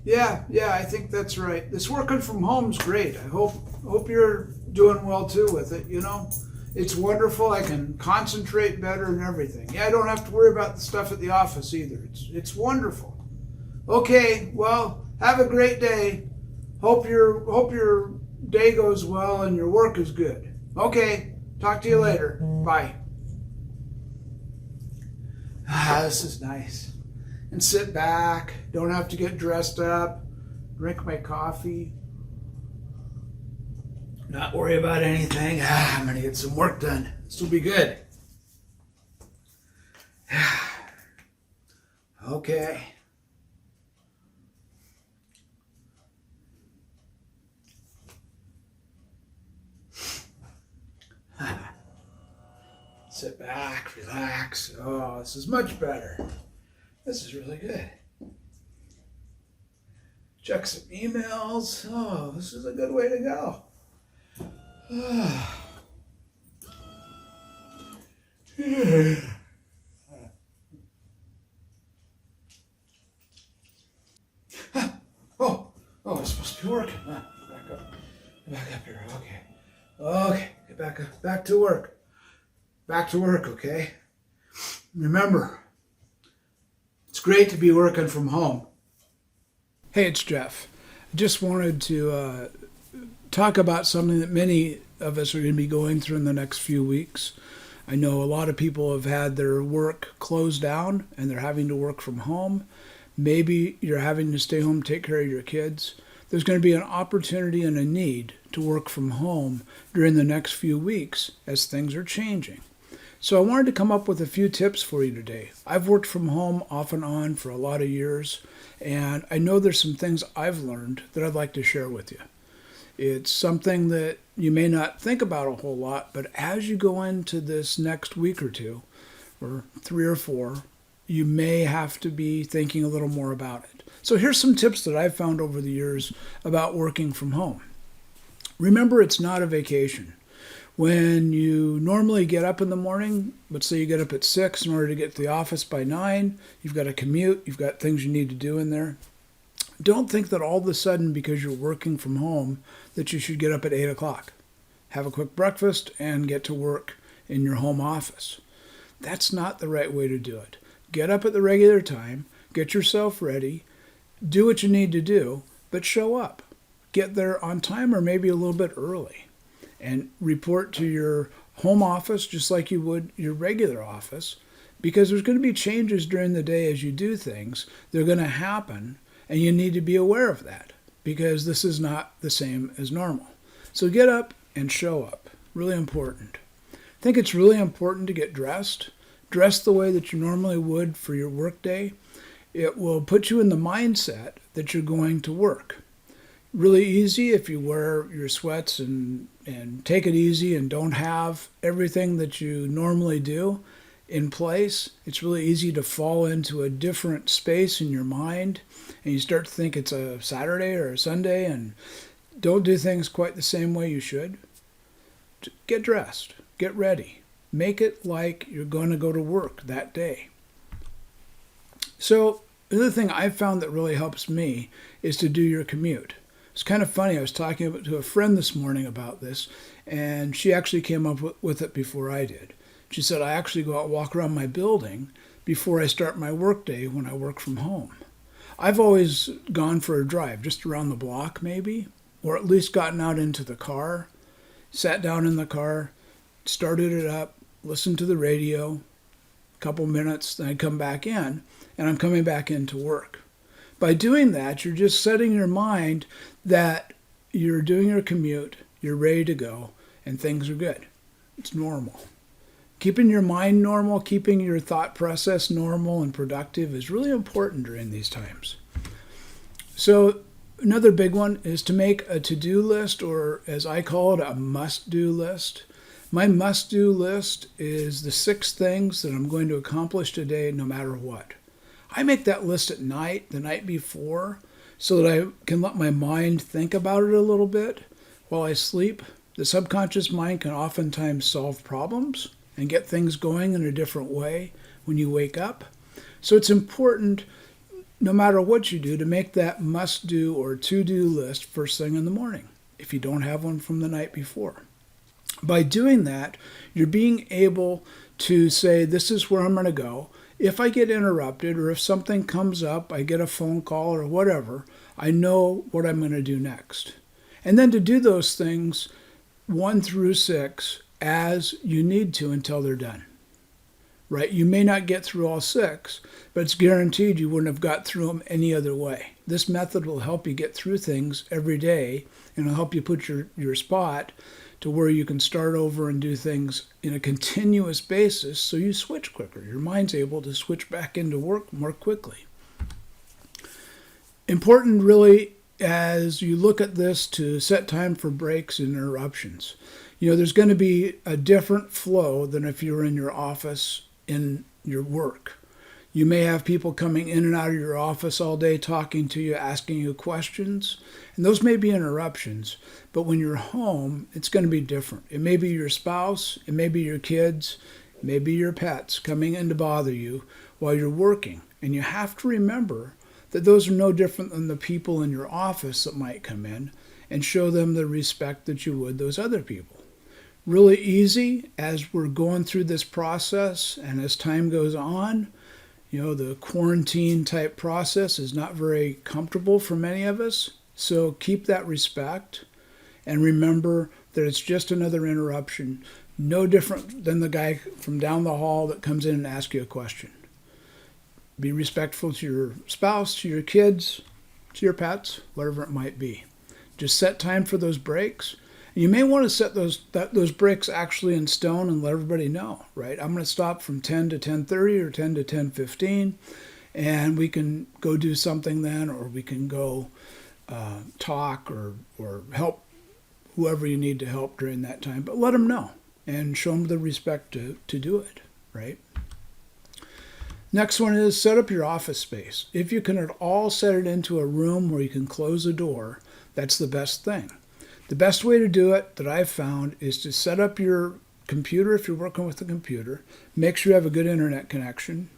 Yeah, I think that's right. This working from home's great. I hope you're doing well too with it, you know. It's wonderful. I can concentrate better and everything. Yeah, I don't have to worry about the stuff at the office either. It's wonderful. Okay, well, have a great day. Hope your day goes well and your work is good. Okay, talk to you later. Bye. This is nice. And sit back. Don't have to get dressed up. Drink my coffee. Not worry about anything. I'm gonna get some work done. This will be good. Okay. Sit back, relax. Oh, this is much better. This is really good. Check some emails. Oh, this is a good way to go. Oh, it's supposed to be working. Back up. Get back up here. Okay, get back up. Back to work. Back to work, okay? Remember, it's great to be working from home. Hey, it's Jeff. I just wanted to talk about something that many of us are going to be going through in the next few weeks. I know a lot of people have had their work closed down and they're having to work from home. Maybe you're having to stay home, take care of your kids. There's going to be an opportunity and a need to work from home during the next few weeks as things are changing. So I wanted to come up with a few tips for you today. I've worked from home off and on for a lot of years, and I know there's some things I've learned that I'd like to share with you. It's something that you may not think about a whole lot, but as you go into this next week or two, or 3 or 4, you may have to be thinking a little more about it. So here's some tips that I've found over the years about working from home. Remember, it's not a vacation. When you normally get up in the morning, let's say you get up at 6 in order to get to the office by 9, you've got a commute, you've got things you need to do in there. Don't think that all of a sudden, because you're working from home, that you should get up at 8 o'clock. Have a quick breakfast and get to work in your home office. That's not the right way to do it. Get up at the regular time, get yourself ready, do what you need to do, but show up. Get there on time or maybe a little bit early. And report to your home office just like you would your regular office, because there's going to be changes during the day as you do things. They're going to happen, and you need to be aware of that because this is not the same as normal. So get up and show up. Really important. I think it's really important to get dressed. Dress the way that you normally would for your work day. It will put you in the mindset that you're going to work. Really easy if you wear your sweats and take it easy and don't have everything that you normally do in place. It's really easy to fall into a different space in your mind and you start to think it's a Saturday or a Sunday and don't do things quite the same way you should. Get dressed, get ready, make it like you're going to go to work that day. So the other thing I've found that really helps me is to do your commute. It's kind of funny. I was talking to a friend this morning about this, and she actually came up with it before I did. She said, I actually go out and walk around my building before I start my work day when I work from home. I've always gone for a drive, just around the block maybe, or at least gotten out into the car, sat down in the car, started it up, listened to the radio, a couple minutes, then I'd come back in, and I'm coming back into work. By doing that, you're just setting your mind that you're doing your commute, you're ready to go, and things are good. It's normal. Keeping your mind normal, keeping your thought process normal and productive is really important during these times. So another big one is to make a to-do list, or as I call it, a must-do list. My must-do list is the 6 things that I'm going to accomplish today no matter what. I make that list at night, the night before, so that I can let my mind think about it a little bit while I sleep. The subconscious mind can oftentimes solve problems and get things going in a different way when you wake up. So it's important no matter what you do, to make that must-do or to-do list first thing in the morning, if you don't have one from the night before. By doing that, you're being able to say, this is where I'm going to go. If I get interrupted or if something comes up, I get a phone call or whatever, I know what I'm going to do next. And then to do those things 1 through 6 as you need to until they're done. Right? You may not get through all 6, but it's guaranteed you wouldn't have got through them any other way. This method will help you get through things every day, and it'll help you put your spot to where you can start over and do things in a continuous basis so you switch quicker. Your mind's able to switch back into work more quickly. Important really as you look at this to set time for breaks and interruptions. There's going to be a different flow than if you're in your office in your work. You may have people coming in and out of your office all day talking to you, asking you questions, and those may be interruptions. But when you're home, it's going to be different. It may be your spouse, it may be your kids, it may be your pets coming in to bother you while you're working. And you have to remember that those are no different than the people in your office that might come in, and show them the respect that you would those other people. Really easy as we're going through this process, and as time goes on, the quarantine type process is not very comfortable for many of us. So keep that respect and remember that it's just another interruption, no different than the guy from down the hall that comes in and asks you a question. Be respectful to your spouse, to your kids, to your pets, whatever it might be. Just set time for those breaks. You may want to set those breaks actually in stone and let everybody know, right? I'm going to stop from 10 to 10:30 or 10 to 10:15, and we can go do something then, or we can go talk or help whoever you need to help during that time. But let them know and show them the respect to do it, right? Next one is set up your office space. If you can at all set it into a room where you can close a door, that's the best thing. The best way to do it that I've found is to set up your computer if you're working with a computer. Make sure you have a good internet connection.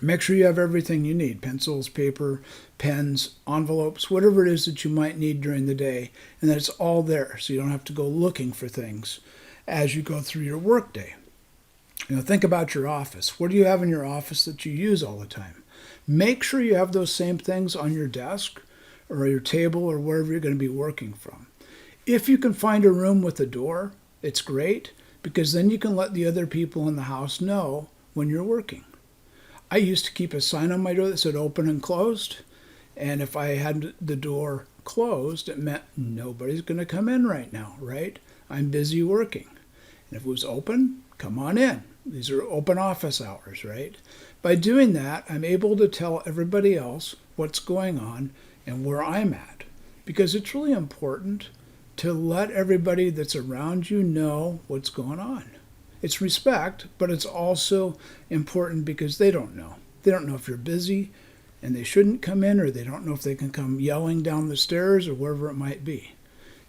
Make sure you have everything you need, pencils, paper, pens, envelopes, whatever it is that you might need during the day, and that it's all there so you don't have to go looking for things as you go through your workday. Think about your office. What do you have in your office that you use all the time? Make sure you have those same things on your desk or your table or wherever you're going to be working from. If you can find a room with a door, it's great, because then you can let the other people in the house know when you're working. I used to keep a sign on my door that said open and closed, and if I had the door closed, it meant nobody's going to come in right now, right? I'm busy working. And if it was open, come on in. These are open office hours, right? By doing that, I'm able to tell everybody else what's going on and where I'm at, because it's really important to let everybody that's around you know what's going on. It's respect, but it's also important because they don't know. They don't know if you're busy and they shouldn't come in, or they don't know if they can come yelling down the stairs or wherever it might be.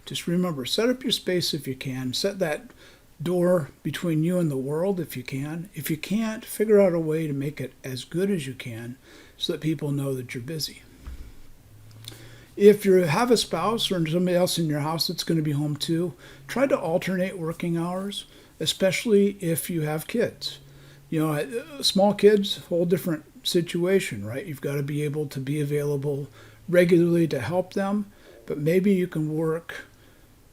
Just remember, set up your space if you can. Set that door between you and the world if you can. If you can't, figure out a way to make it as good as you can so that people know that you're busy. If you have a spouse or somebody else in your house that's going to be home too, try to alternate working hours, especially if you have kids. Small kids, whole different situation, right? You've got to be able to be available regularly to help them, but maybe you can work,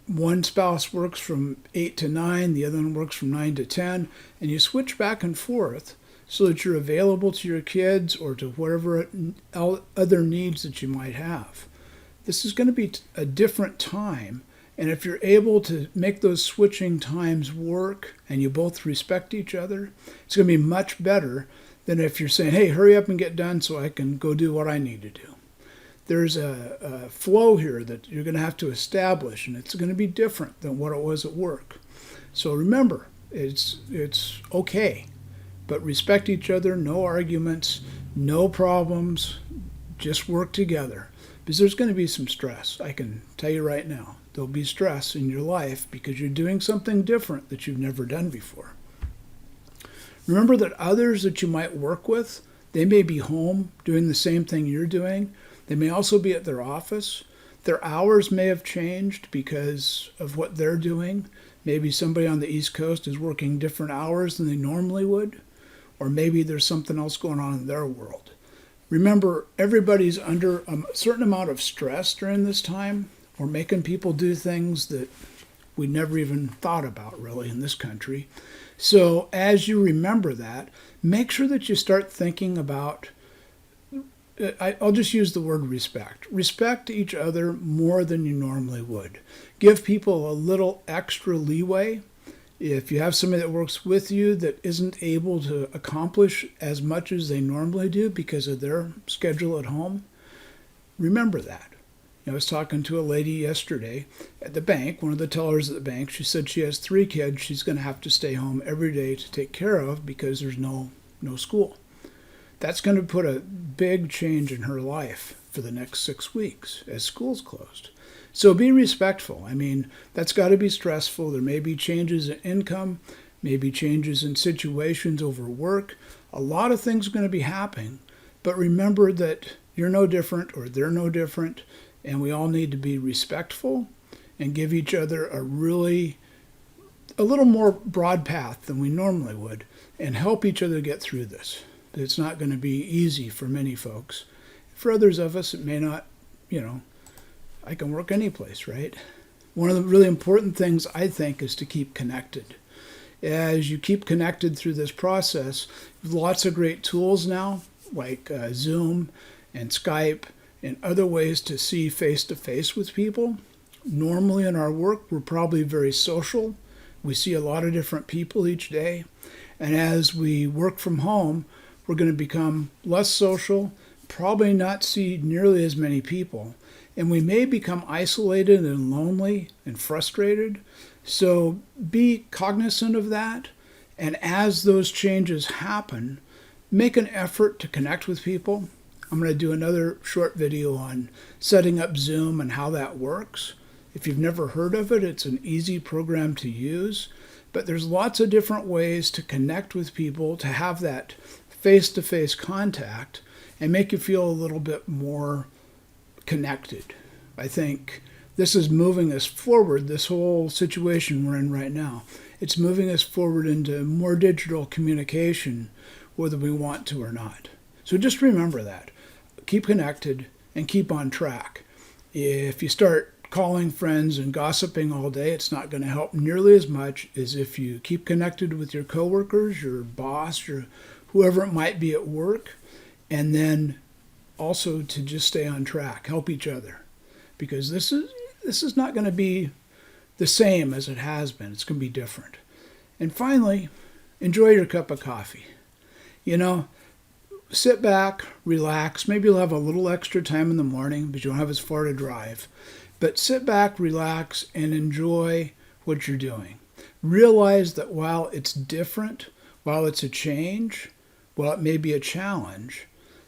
one spouse works from 8 to 9, the other one works from 9 to 10, and you switch back and forth so that you're available to your kids or to whatever other needs that you might have. This is going to be a different time, and if you're able to make those switching times work and you both respect each other, it's going to be much better than if you're saying, hey, hurry up and get done so I can go do what I need to do. There's a flow here that you're going to have to establish, and it's going to be different than what it was at work. So remember, it's okay, but respect each other, no arguments, no problems, just work together. Because there's going to be some stress. I can tell you right now, there'll be stress in your life because you're doing something different that you've never done before. Remember that others that you might work with, They may be home doing the same thing you're doing. They may also be at their office. Their hours may have changed because of what they're doing. Maybe somebody on the East Coast is working different hours than they normally would, or maybe there's something else going on in their world. Remember, everybody's under a certain amount of stress during this time. We're making people do things that we never even thought about really in this country. So as you remember that, make sure that you start thinking about, I'll just use the word respect. Respect each other more than you normally would. Give people a little extra leeway. If you have somebody that works with you that isn't able to accomplish as much as they normally do because of their schedule at home, remember that. I was talking to a lady yesterday at the bank, one of the tellers at the bank. She said she has 3 kids she's going to have to stay home every day to take care of because there's no school. That's going to put a big change in her life for the next 6 weeks as school's closed. So be respectful. I mean, that's got to be stressful. There may be changes in income, maybe changes in situations over work. A lot of things are going to be happening. But remember that you're no different or they're no different. And we all need to be respectful and give each other a little more broad path than we normally would and help each other get through this. It's not going to be easy for many folks. For others of us, it may not, I can work any place, right? One of the really important things, I think, is to keep connected. As you keep connected through this process, lots of great tools now, like Zoom and Skype, and other ways to see face-to-face with people. Normally in our work, we're probably very social. We see a lot of different people each day. And as we work from home, we're going to become less social, probably not see nearly as many people. And we may become isolated and lonely and frustrated. So be cognizant of that. And as those changes happen, make an effort to connect with people. I'm going to do another short video on setting up Zoom and how that works. If you've never heard of it, it's an easy program to use. But there's lots of different ways to connect with people, to have that face-to-face contact and make you feel a little bit more connected. I think this is moving us forward, this whole situation we're in right now. It's moving us forward into more digital communication, whether we want to or not. So just remember that. Keep connected and keep on track. If you start calling friends and gossiping all day, it's not going to help nearly as much as if you keep connected with your coworkers, your boss, or whoever it might be at work, and then also to just stay on track, help each other. Because this is not going to be the same as it has been. It's going to be different. And finally, enjoy your cup of coffee. Sit back, relax. Maybe you'll have a little extra time in the morning, but you don't have as far to drive. But sit back, relax, and enjoy what you're doing. Realize that while it's different, while it's a change, while it may be a challenge,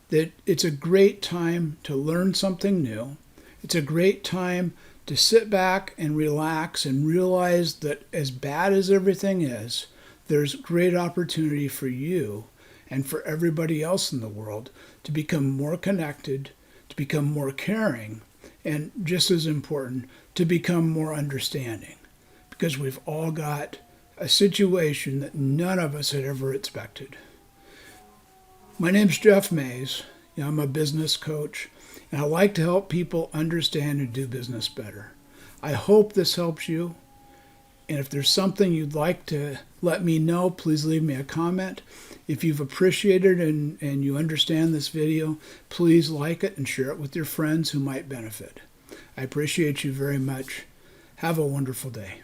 that it's a great time to learn something new. It's a great time to sit back and relax and realize that as bad as everything is, there's great opportunity for you and for everybody else in the world to become more connected, to become more caring, and just as important, to become more understanding. Because we've all got a situation that none of us had ever expected. My name's Jeff Mays. I'm a business coach, and I like to help people understand and do business better. I hope this helps you. And if there's something you'd like to let me know, please leave me a comment. If you've appreciated and you understand this video, please like it and share it with your friends who might benefit. I appreciate you very much. Have a wonderful day.